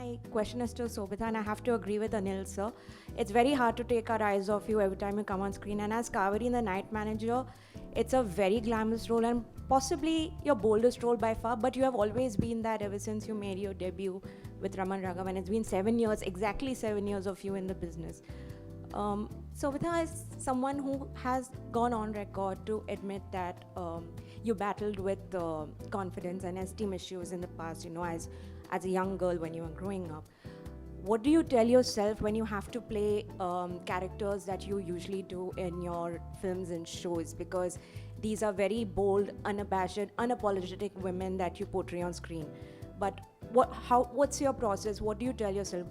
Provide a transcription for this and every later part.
My question is to Sobhita, and I have to agree with Anil, sir. It's very hard to take our eyes off you every time you come on screen. And as Kaveri in The Night Manager, it's a very glamorous role and possibly your boldest role by far, but you have always been that ever since you made your debut with Raman Raghav, and it's been 7 years, exactly 7 years of you in the business. Sobhita is someone who has gone on record to admit that you battled with confidence and esteem issues in the past, as a young girl when you were growing up. What do you tell yourself when you have to play characters that you usually do in your films and shows? Because these are very bold, unabashed, unapologetic women that you portray on screen. But what's your process? What do you tell yourself?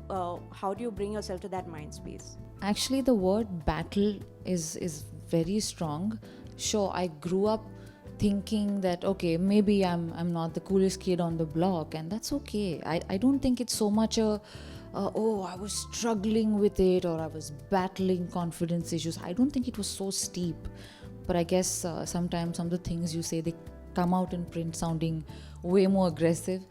How do you bring yourself to that mind space? Actually, the word battle is very strong. Sure, I grew up thinking that, okay, maybe I'm not the coolest kid on the block, and that's okay. I don't think it's so much I was struggling with it, or I was battling confidence issues. I don't think it was so steep. But I guess sometimes some of the things you say, they come out in print sounding way more aggressive.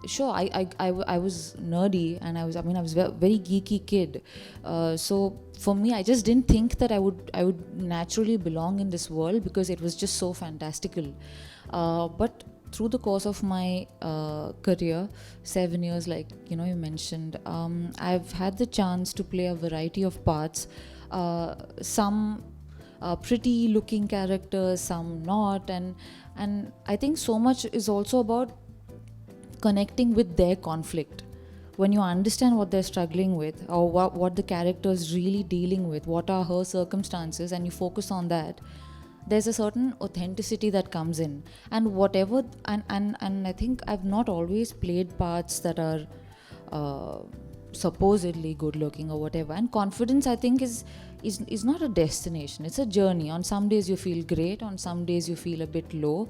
Sure, I was nerdy, and I was a very geeky kid. So for me, I just didn't think that I would naturally belong in this world because it was just so fantastical. But through the course of my career, 7 years, like you mentioned, I've had the chance to play a variety of parts. Some pretty looking characters, some not, and I think so much is also about connecting with their conflict. When you understand what they're struggling with, or what the character is really dealing with, what are her circumstances, and you focus on that, there's a certain authenticity that comes in. And whatever, and I think I've not always played parts that are supposedly good looking or whatever. And confidence, I think, is not a destination, it's a journey. On some days you feel great, on some days you feel a bit low.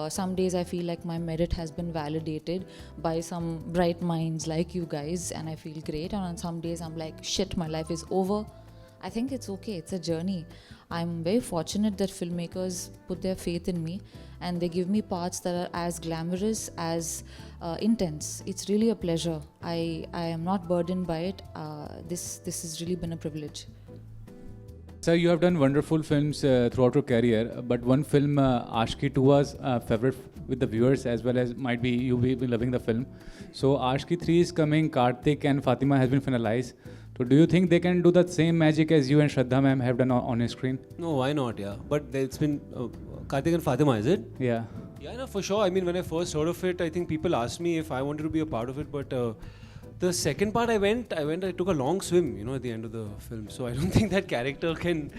Some days I feel like my merit has been validated by some bright minds like you guys, and I feel great. And on some days I'm like, shit, my life is over. I think it's okay, it's a journey. I'm very fortunate that filmmakers put their faith in me, and they give me parts that are as glamorous, as intense. It's really a pleasure. I am not burdened by it. This has really been a privilege. Sir, you have done wonderful films throughout your career, but one film, Aashki 2, was favorite with the viewers, as well as might be you will be loving the film. So Aashki 3 is coming, Karthik and Fatima has been finalized. So do you think they can do the same magic as you and Shraddha ma'am have done on your screen? No, why not, yeah. But it's been Karthik and Fatima, is it? Yeah. Yeah, no, for sure. I mean, when I first heard of it, I think people asked me if I wanted to be a part of it, but the second part I took a long swim, at the end of the film. So I don't think that character can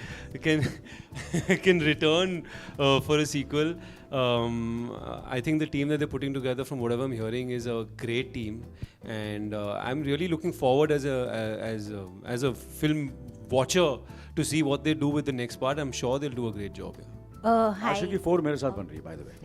return for a sequel. I think the team that they're putting together, from whatever I'm hearing, is a great team, and I'm really looking forward as a film watcher to see what they do with the next part. I'm sure they'll do a great job. Yeah. आशिकी 4 मेरे साथ बन रही है, by the way.